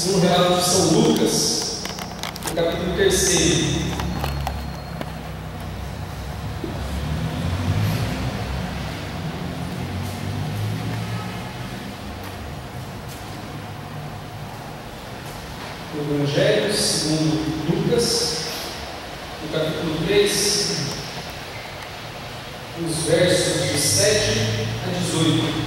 segundo relato de São Lucas, no capítulo 3. O Evangelho segundo Lucas, no capítulo 3, nos versos de 7 a 18.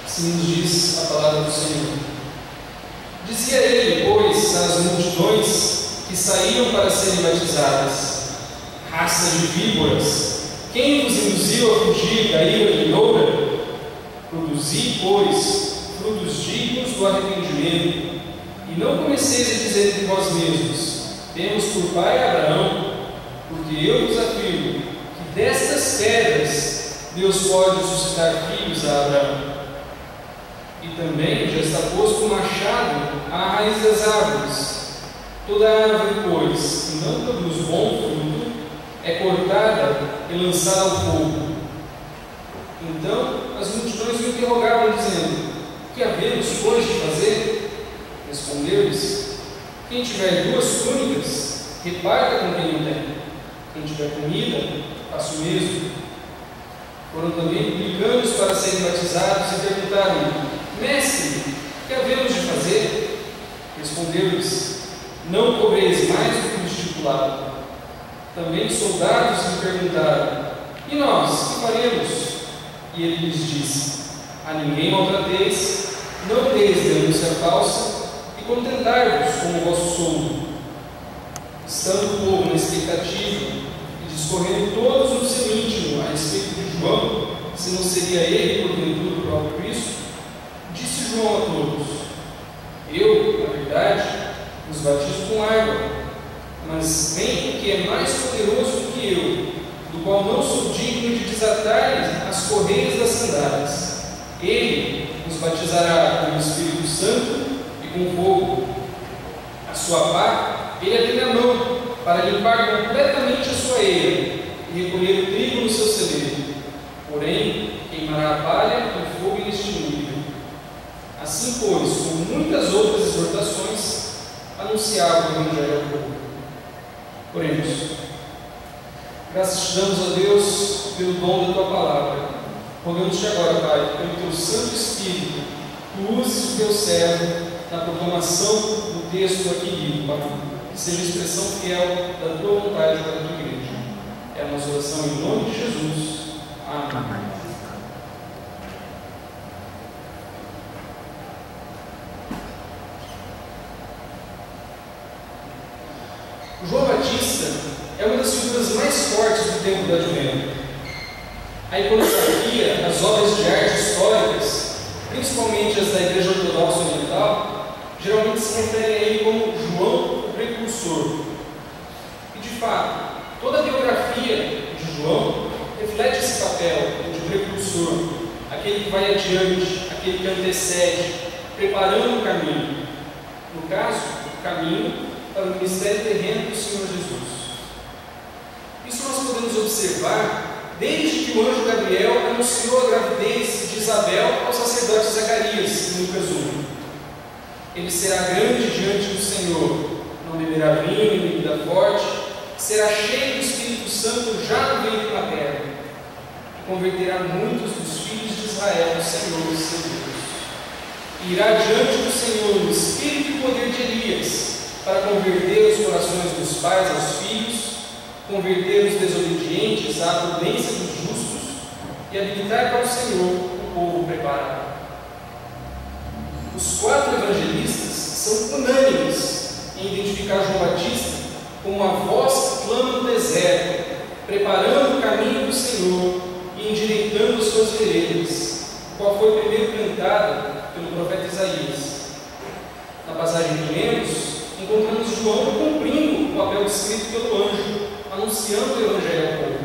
Assim nos diz a palavra do Senhor. Dizia ele, pois, às multidões que saíam para serem batizadas: raça de víboras, quem vos induziu a fugir da ira vindoura? Produzi, pois, frutos dignos do arrependimento, e não comeceis a dizer entre vós mesmos: temos por pai Abraão, porque eu vos afirmo que destas pedras Deus pode suscitar filhos a Abraão. E também já está posto o machado à raiz das árvores. Toda árvore, pois, que não produz bom fruto, é cortada e lançada ao fogo. Então as multidões o interrogavam, dizendo: que havemos, pois, de fazer? Respondeu-lhes: quem tiver 2 túnicas, reparta com quem não tem. Quem tiver comida, faça o mesmo. Foram também publicanos para serem batizados e perguntaram: mestre, que havemos de fazer? Respondeu-lhes: não cobreis mais do que o estipulado. Também soldados lhe perguntaram: e nós, que faremos? E ele lhes disse: a ninguém maltrateis, não deis denúncia falsa, e contentai-vos com o vosso soldo. Estando o povo na expectativa, e discorrendo todos no seu íntimo a respeito de João, se não seria ele, porventura, o próprio Cristo, disse João a todos: eu, na verdade, vos batizo com água, mas vem o que é mais poderoso do que eu, do qual não sou digno de desatar-lhe as correias das sandálias. Ele vos batizará com o Espírito Santo e com fogo. A sua pá ele a tem na mão, para limpar completamente a sua eira e recolher o trigo no seu celeiro. Porém, queimará a palha com fogo inextinguível. Assim, pois, com muitas outras exortações, anunciava o Evangelho ao povo. Oremos. Graças te damos, a Deus, pelo dom da tua palavra. Rogamos-te agora, Pai, pelo teu Santo Espírito, que uses o teu servo na proclamação do texto aqui lido, Pai, que seja expressão fiel da tua vontade para a tua igreja. É a nossa oração em nome de Jesus. Amém. João Batista é uma das figuras mais fortes do tempo do Advento. A iconografia, as obras de arte históricas, principalmente as da Igreja Ortodoxa Oriental, geralmente se referem a ele como João o Precursor. E de fato, toda a biografia de João reflete esse papel de precursor, aquele que vai adiante, aquele que antecede, preparando o caminho. No caso, o caminho para o ministério terreno do Senhor Jesus. Isso nós podemos observar desde que o anjo Gabriel anunciou a gravidez de Isabel ao sacerdote Zacarias, em Lucas 1. Ele será grande diante do Senhor, não beberá vinho nem bebida forte, será cheio do Espírito Santo já no ventre materno, e converterá muitos dos filhos de Israel ao Senhor, seu Deus. E irá diante do Senhor no espírito e poder de Elias, para converter os corações dos pais aos filhos, converter os desobedientes à prudência dos justos e habilitar para o Senhor o povo preparado. Os 4 evangelistas são unânimes em identificar João Batista como a voz que clama no deserto, preparando o caminho do Senhor e endireitando as suas veredas, qual foi primeiro cantada pelo profeta Isaías. Na passagem que lemos, encontramos João cumprindo o papel descrito pelo anjo, anunciando o Evangelho ao povo.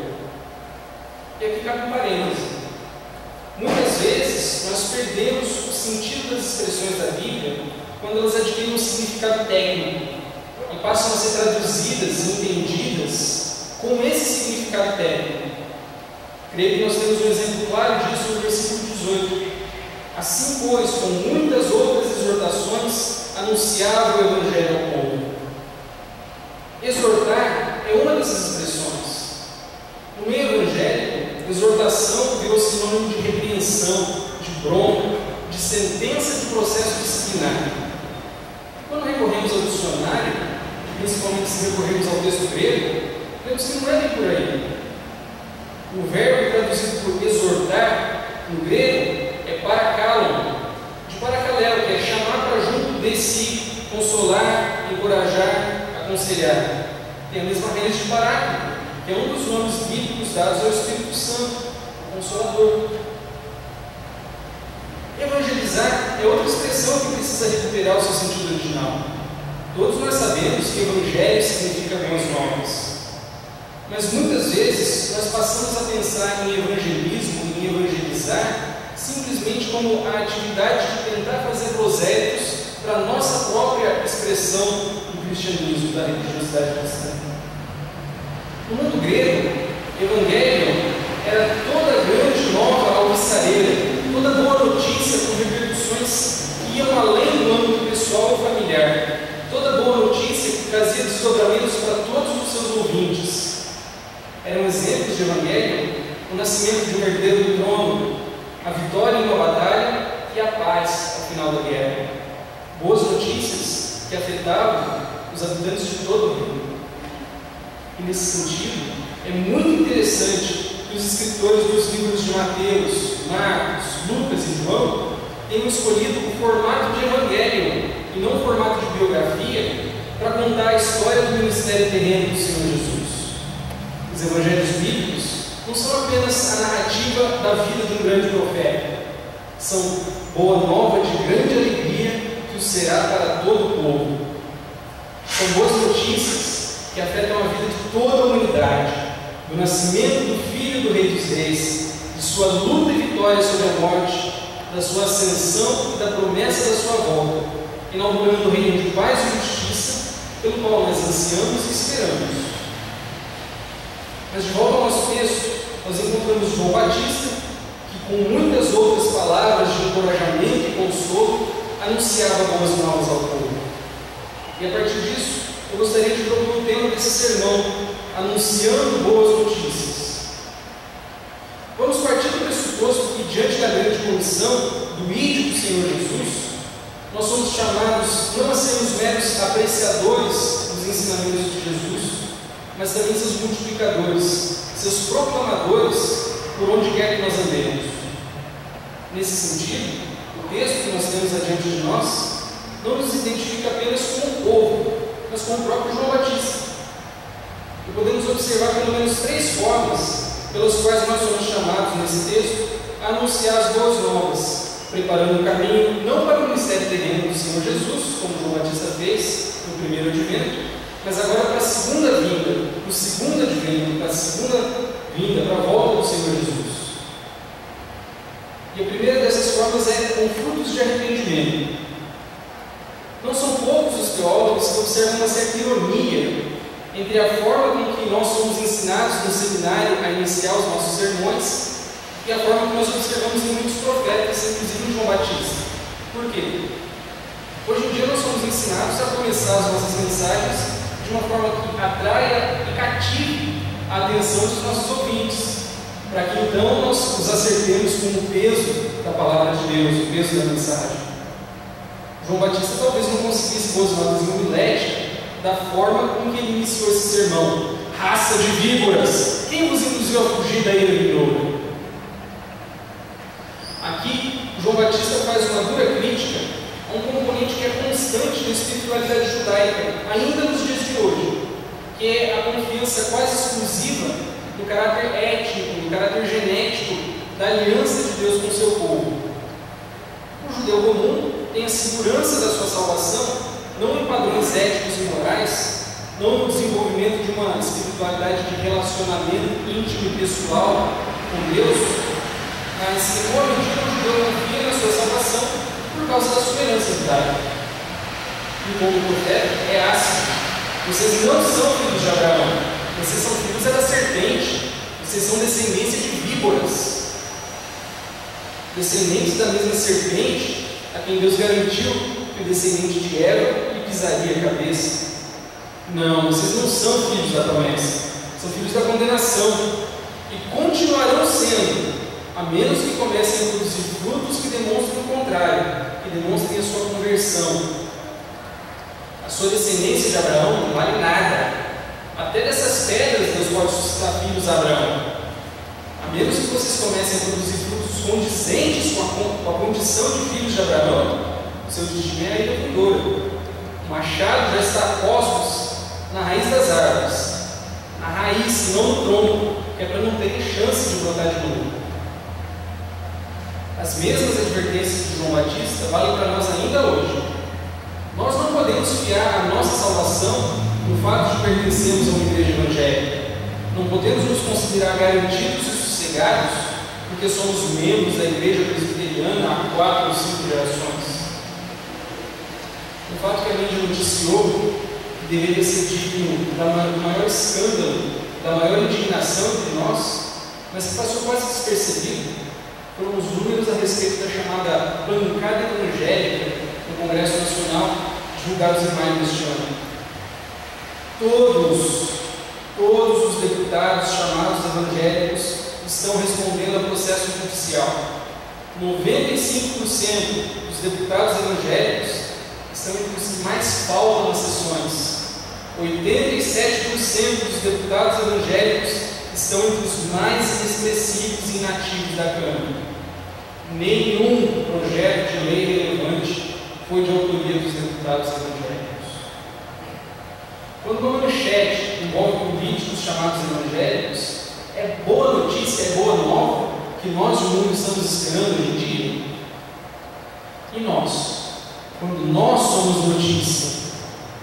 E aqui cabe um parêntese. Muitas vezes nós perdemos o sentido das expressões da Bíblia quando elas adquirem um significado técnico e passam a ser traduzidas e entendidas com esse significado técnico. Creio que nós temos um exemplo claro disso no versículo 18. Assim, pois, com muitas outras exortações, anunciava o Evangelho ao povo. Exortar é uma dessas expressões. No meio evangélico, exortação virou sinônimo de repreensão, de bronca, de sentença de processo disciplinar. Quando recorremos ao dicionário, principalmente se recorremos ao texto grego, vemos que não é nem por aí. O verbo traduzido por exortar, no grego, é parakalon, de parakaleo, que é chamar para junto de si, consolar, encorajar, aconselhar. Tem a mesma raiz de paráclito, que é um dos nomes bíblicos dados ao Espírito Santo, o Consolador. Evangelizar é outra expressão que precisa recuperar o seu sentido original. Todos nós sabemos que evangelho significa boas novas. Mas muitas vezes nós passamos a pensar em evangelismo, em evangelizar, simplesmente como a atividade de tentar fazer prosélitos para a nossa própria expressão do cristianismo, da religiosidade cristã. No mundo grego, evangelion era toda grande nova alvissareira, toda boa notícia com repercussões que iam além do âmbito pessoal e familiar, toda boa notícia que trazia desdobramentos para todos os seus ouvintes. Eram exemplos de evangelho o nascimento de um herdeiro do trono, a vitória em uma batalha e a paz ao final da guerra. Boas notícias que afetavam os habitantes de todo o reino. E nesse sentido, é muito interessante que os escritores dos livros de Mateus, Marcos, Lucas e João tenham escolhido o formato de evangelho e não o formato de biografia para contar a história do ministério terreno do Senhor Jesus. Os evangelhos bíblicos não são apenas a narrativa da vida de um grande profeta, são boa nova de grande alegria que o será para todo o povo. São boas notícias que afetam a vida de toda a humanidade, do nascimento do Filho do Rei dos Reis, de sua luta e vitória sobre a morte, da sua ascensão e da promessa da sua volta, inaugurando o reino de paz e justiça, pelo qual nós ansiamos e esperamos. Mas de volta ao nosso texto, nós encontramos João Batista, que com muitas outras palavras de encorajamento e consolo, anunciava boas novas ao povo. E a partir disso, eu gostaria de propor o tema desse sermão, anunciando boas notícias. Vamos partir do pressuposto que, diante da grande comissão do Ide do Senhor Jesus, nós somos chamados não a sermos meros apreciadores dos ensinamentos de Jesus, mas também seus multiplicadores, seus proclamadores, por onde quer que nós andemos. Nesse sentido, o texto que nós temos adiante de nós não nos identifica apenas com o povo, mas com o próprio João Batista. E podemos observar pelo menos 3 formas pelas quais nós somos chamados nesse texto a anunciar as boas novas, preparando o caminho não para o ministério terreno do Senhor Jesus, como João Batista fez no primeiro advento, mas agora para a segunda vinda, o segundo advento, para a segunda vinda, para a volta do Senhor Jesus. E a primeira dessas formas é com frutos de arrependimento. Não são poucos os teólogos que observam uma certa ironia entre a forma com que nós somos ensinados no seminário a iniciar os nossos sermões e a forma que nós observamos em muitos profetas, inclusive em João Batista. Por quê? Hoje em dia nós somos ensinados a começar as nossas mensagens de uma forma que atraia e cative a atenção dos nossos ouvintes, para que então nós os acertemos com o peso da palavra de Deus, o peso da mensagem. João Batista talvez não conseguisse boas notas em homilética da forma com que ele iniciou esse sermão. Raça de víboras, quem vos induziu a fugir da ira vindoura? Aqui, João Batista faz uma dura crítica a um componente que é constante da espiritualidade judaica, ainda nos dias de hoje, que é a confiança quase exclusiva no caráter étnico, no caráter genético da aliança de Deus com o seu povo. O judeu comum tem a segurança da sua salvação não em padrões éticos e morais, não no desenvolvimento de uma espiritualidade de relacionamento íntimo e pessoal com Deus, mas em boa medida o judeu confia na sua salvação por causa da sua herança judaica. E como o profeta é ácido: vocês não são filhos de Abraão, vocês são filhos da serpente, vocês Vocês são descendência de víboras, descendentes da mesma serpente, a quem Deus garantiu que o descendente de Eva lhe pisaria a cabeça. Não, vocês não são filhos da promessa, são filhos da condenação, e continuarão sendo, a menos que comecem a produzir frutos que demonstrem o contrário, que demonstrem a sua conversão. A sua descendência de Abraão não vale nada. Até dessas pedras Deus pode suscitar filhos a Abraão. A menos que vocês comecem a produzir frutos condizentes com a condição de filhos de Abraão, o seu destino é a ilha vindoura. O machado já está a postos na raiz das árvores, na raiz, não no tronco, que é para não terem chance de brotar de novo. As mesmas advertências de João Batista valem para nós ainda hoje. Nós não podemos fiar a nossa salvação no fato de pertencermos a uma igreja evangélica. Não podemos nos considerar garantidos e sossegados porque somos membros da igreja presbiteriana há 4 ou 5 gerações. O fato que a mídia noticiou que deveria ser digno do maior escândalo, da maior indignação entre nós, mas que passou quase despercebido, foram os números a respeito da chamada bancada evangélica no Congresso Nacional, divulgados em maio deste ano. Todos os deputados chamados evangélicos estão respondendo a processo judicial. 95% dos deputados evangélicos estão entre os que mais faltam nas sessões. 87% dos deputados evangélicos estão entre os mais inexpressivos e inativos da Câmara. Nenhum projeto de lei relevante foi de autoria dos deputados evangélicos. Quando uma manchete envolve políticos chamados evangélicos, é boa notícia, é boa nova que nós, o mundo, estamos esperando hoje em dia? E nós? Quando nós somos notícia,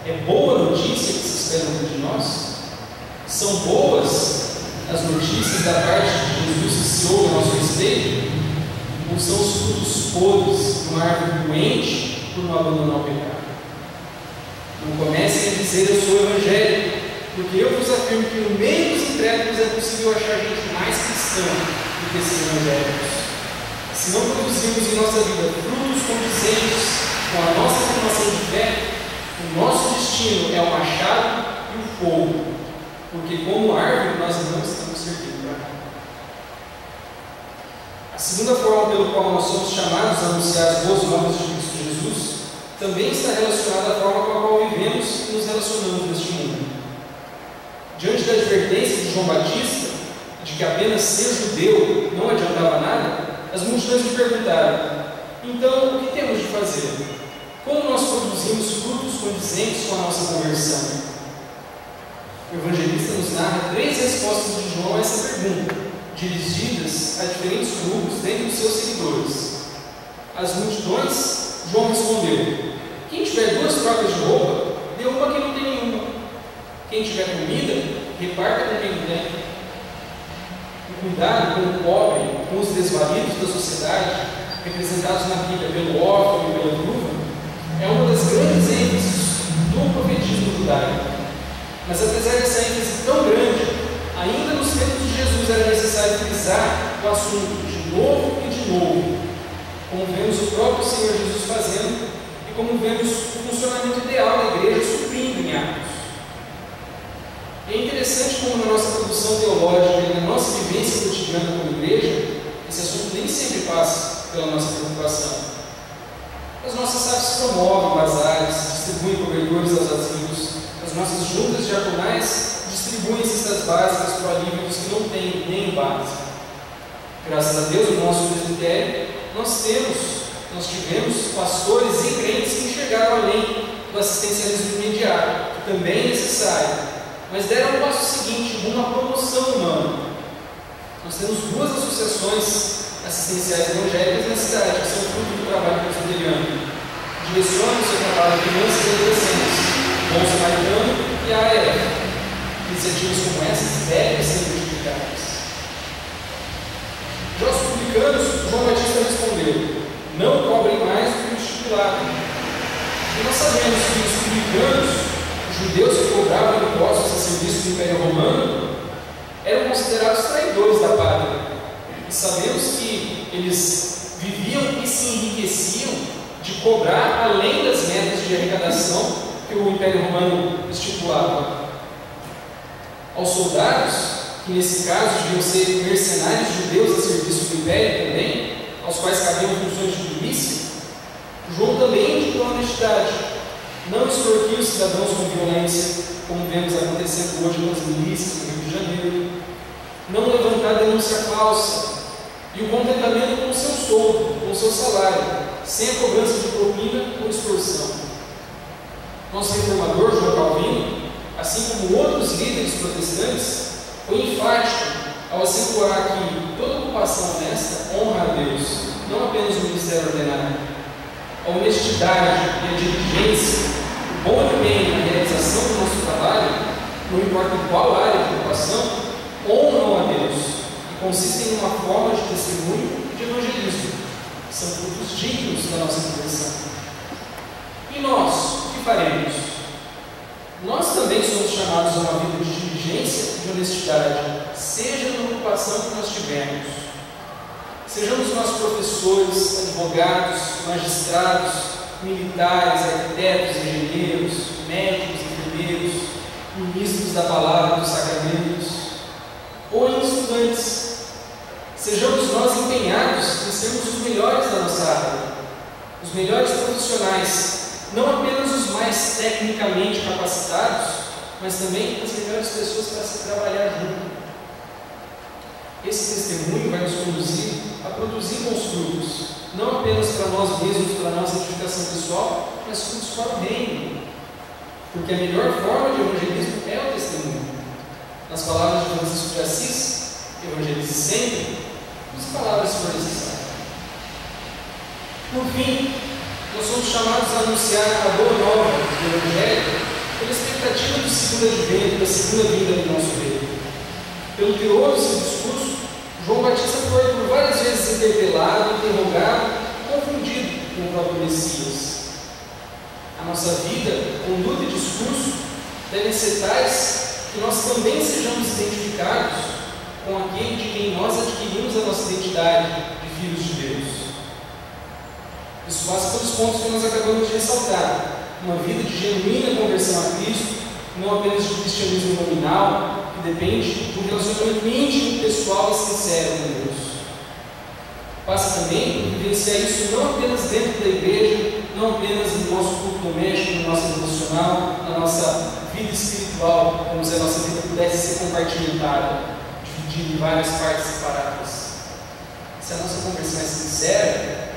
é boa notícia que se espera de nós? São boas as notícias da parte de Jesus que se ouve a nosso respeito? Ou são os frutos podres de uma árvore doente por não abandonar o pecado? Não comecem a dizer eu sou evangélico, porque eu vos afirmo que no meio dos incrédulos é possível achar gente mais cristã do que esses evangélicos. Se não produzirmos em nossa vida frutos condizentes com a nossa formação de fé, o nosso destino é o machado e o fogo, porque como árvore nós não estamos servindo para nada. A segunda forma pelo qual nós somos chamados a anunciar as boas novas de Cristo Jesus também está relacionada à forma com a qual vivemos e nos relacionamos neste mundo. Diante da advertência de João Batista, de que apenas ser judeu não adiantava nada, as multidões lhe perguntaram: então, o que temos de fazer? Como nós produzimos frutos condizentes com a nossa conversão? O evangelista nos narra 3 respostas de João a essa pergunta, dirigidas a diferentes grupos dentro dos seus seguidores. Às multidões, João respondeu: quem tiver 2 trocas de roupa, dê uma a quem não tem nenhuma. Quem tiver comida, reparta com quem não tem. O cuidado com o pobre, com os desvalidos da sociedade, representados na Bíblia pelo órfão e pela viúva, é uma das grandes ênfases do profetismo judaico. Mas apesar dessa ênfase tão grande, ainda nos tempos de Jesus era necessário frisar o assunto de novo e de novo, como vemos o próprio Senhor Jesus fazendo e como vemos o funcionamento ideal da igreja suprindo em Atos. É interessante como na nossa produção teológica e na nossa vivência cotidiana como igreja, esse assunto nem sempre passa pela nossa preocupação. As nossas SAFs promovem bazares, distribuem cobertores aos asilos, as nossas juntas diaconais distribuem cestas básicas para o alívio dos que não têm nem o básico. Graças a Deus, no nosso presbitério, nós tivemos pastores e crentes que enxergaram além do assistencialismo imediato, que também é necessário, mas deram o passo seguinte, rumo à promoção humana. Nós temos 2 associações assistenciais evangélicas na cidade, que são fruto do trabalho presbiteriano. Direcionam o seu trabalho a crianças e adolescentes, Bom Samaritano e a AEF. Iniciativas como essas devem ser multiplicadas. Já os publicanos, João Batista respondeu: não cobrem mais do que o estipulado. E nós sabemos que os publicanos, os judeus que cobravam impostos a serviço do Império Romano, eram considerados traidores da pátria. E sabemos que eles viviam e se enriqueciam de cobrar além das metas de arrecadação que o Império Romano estipulava. Aos soldados, que nesse caso deviam ser mercenários judeus a serviço do Império também, aos quais cabiam funções de polícia, João também indicou a honestidade. Não extorquir os cidadãos com violência, como vemos acontecendo hoje nas milícias no Rio de Janeiro. Não levantar denúncia falsa. E o contentamento com o seu soldo, com o seu salário, sem a cobrança de propina ou extorsão. Nosso reformador, João Calvino, assim como outros líderes protestantes, foi enfático ao acentuar que toda ocupação honesta honra a Deus, não apenas o ministério ordenado. A honestidade e a diligência, o bom empenho na realização do nosso trabalho, não importa em qual área de ocupação, honram a Deus e consistem em uma forma de testemunho e de evangelismo. São frutos dignos da nossa conversão. E nós, o que faremos? Nós também somos chamados a uma vida de diligência e de honestidade, seja na ocupação que nós tivermos. Sejamos nós professores, advogados, magistrados, militares, arquitetos, engenheiros, médicos, enfermeiros, ministros da palavra e dos sacramentos, ou em estudantes. Sejamos nós empenhados em sermos os melhores da nossa área, os melhores profissionais, não apenas os mais tecnicamente capacitados, mas também as melhores pessoas para se trabalhar junto. Esse testemunho vai nos conduzir a produzir bons frutos, não apenas para nós mesmos, para a nossa edificação pessoal, mas frutos para o reino. Porque a melhor forma de evangelismo é o testemunho. Nas palavras de Francisco de Assis, evangelize sempre, as palavras se for necessário. Por fim, nós somos chamados a anunciar a boa nova do Evangelho pela expectativa do segundo advento, da segunda vinda do nosso Rei. Pelo teor do seu discurso, João Batista foi por várias vezes interpelado, interrogado, confundido com o próprio Messias. A nossa vida, conduta e discurso devem ser tais que nós também sejamos identificados com aquele de quem nós adquirimos a nossa identidade de filhos de Deus. Isso passa pelos pontos que nós acabamos de ressaltar. Uma vida de genuína conversão a Cristo, não apenas de cristianismo nominal, que depende de um relacionamento íntimo, pessoal e sincero com Deus. Passa também por vivenciar isso não apenas dentro da igreja, não apenas no nosso culto doméstico, no nosso devocional, na nossa vida espiritual, como se a nossa vida pudesse ser compartimentada, dividida em várias partes separadas. Se a nossa conversão é sincera,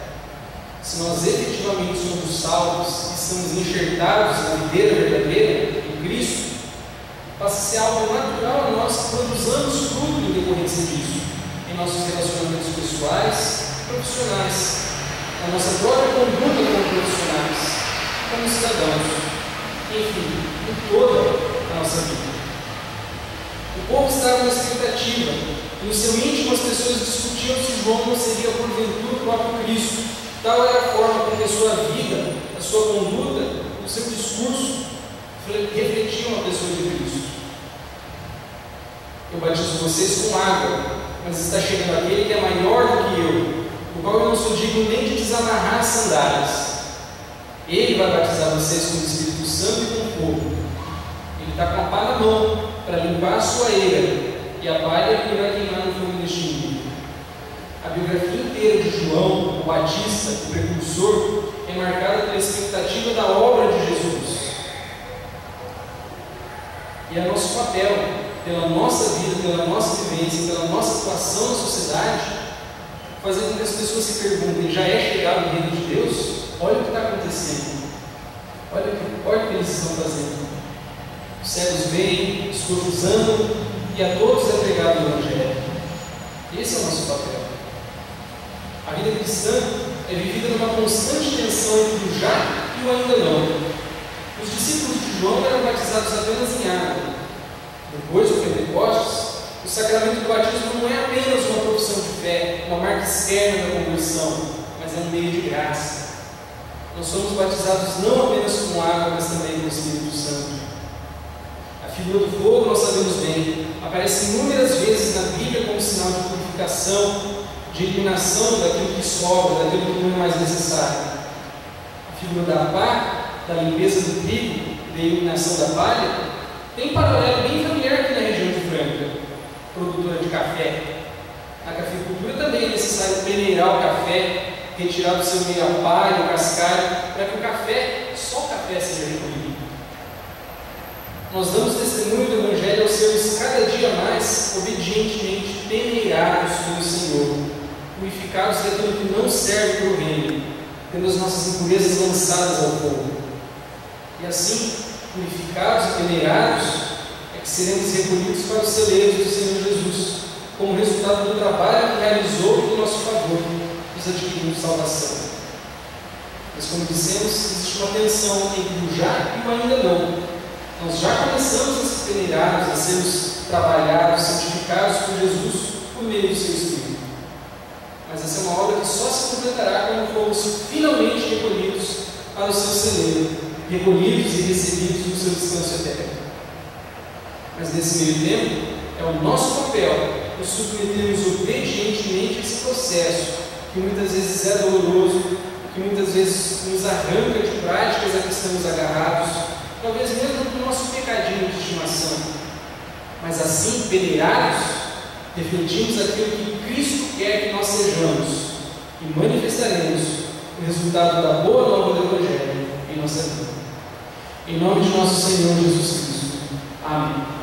se nós efetivamente somos salvos e estamos enxertados na videira verdadeira, em Cristo, passa a ser algo natural a nós que produzamos fruto em decorrência disso, em nossos relacionamentos pessoais e profissionais, na nossa própria conduta como profissionais, como cidadãos, enfim, em toda a nossa vida. O povo estava na expectativa, e no seu íntimo as pessoas discutiam se João não seria porventura o próprio Cristo. Tal era a forma com que a sua vida, a sua conduta, o seu discurso refletiam a pessoa de Cristo. Eu batizo vocês com água, mas está chegando aquele que é maior do que eu, o qual eu não sou digno nem de desamarrar as sandálias. Ele vai batizar vocês com o Espírito Santo e com fogo. Ele está com a pá na mão para limpar a sua eira, e a palha irá queimar no fogo inextinguível. A biografia inteira de João, o Batista, o precursor, é marcada pela expectativa da obra de Jesus. E é nosso papel, pela nossa vida, pela nossa vivência, pela nossa atuação na sociedade, fazer com que as pessoas se perguntem: já é chegado o reino de Deus? Olha o que está acontecendo. Olha o que eles estão fazendo. Os cegos veem, os corpos andam, e a todos é pregado o Evangelho. Esse é o nosso papel. A vida cristã é vivida numa constante tensão entre o já e o ainda não. Os discípulos de João eram batizados apenas em água. Depois do Pentecostes, o sacramento do batismo não é apenas uma profissão de fé, uma marca externa da conversão, mas é um meio de graça. Nós somos batizados não apenas com água, mas também com o Espírito Santo. A figura do fogo nós sabemos bem, aparece inúmeras vezes na Bíblia como sinal de purificação, de eliminação daquilo que sobra, daquilo que não é mais necessário. A figura da pá, da limpeza do trigo, da eliminação da palha, tem um paralelo bem familiar aqui na região de Franca, produtora de café. Na cafeicultura também é necessário peneirar o café, retirar do seu meio a palha, o cascalho, para que o café, só o café seja recolhido. Nós damos testemunho do Evangelho ao sermos cada dia mais obedientemente peneirados pelo Senhor, purificados daquilo que não serve para o reino, tendo as nossas impurezas lançadas ao fogo. E assim, purificados e peneirados, é que seremos recolhidos para os celeiros do Senhor Jesus, como resultado do trabalho que realizou em nosso favor, nos adquirindo salvação. Mas, como dissemos, existe uma tensão entre o já e o ainda não. Nós já começamos a ser peneirados, a sermos trabalhados, santificados por Jesus por meio do seu Espírito. Mas essa é uma obra que só se completará quando formos finalmente recolhidos para o seu celeiro, recolhidos e recebidos no seu descanso eterno. Mas nesse meio tempo, é o nosso papel nos submetermos obedientemente a esse processo, que muitas vezes é doloroso, que muitas vezes nos arranca de práticas a que estamos agarrados, talvez mesmo do nosso pecadinho de estimação. Mas assim, peneirados, refletimos aquilo que Cristo quer que nós sejamos e manifestaremos o resultado da boa nova do Evangelho em nossa vida. Em nome de nosso Senhor Jesus Cristo. Amém.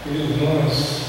Queridos irmãos,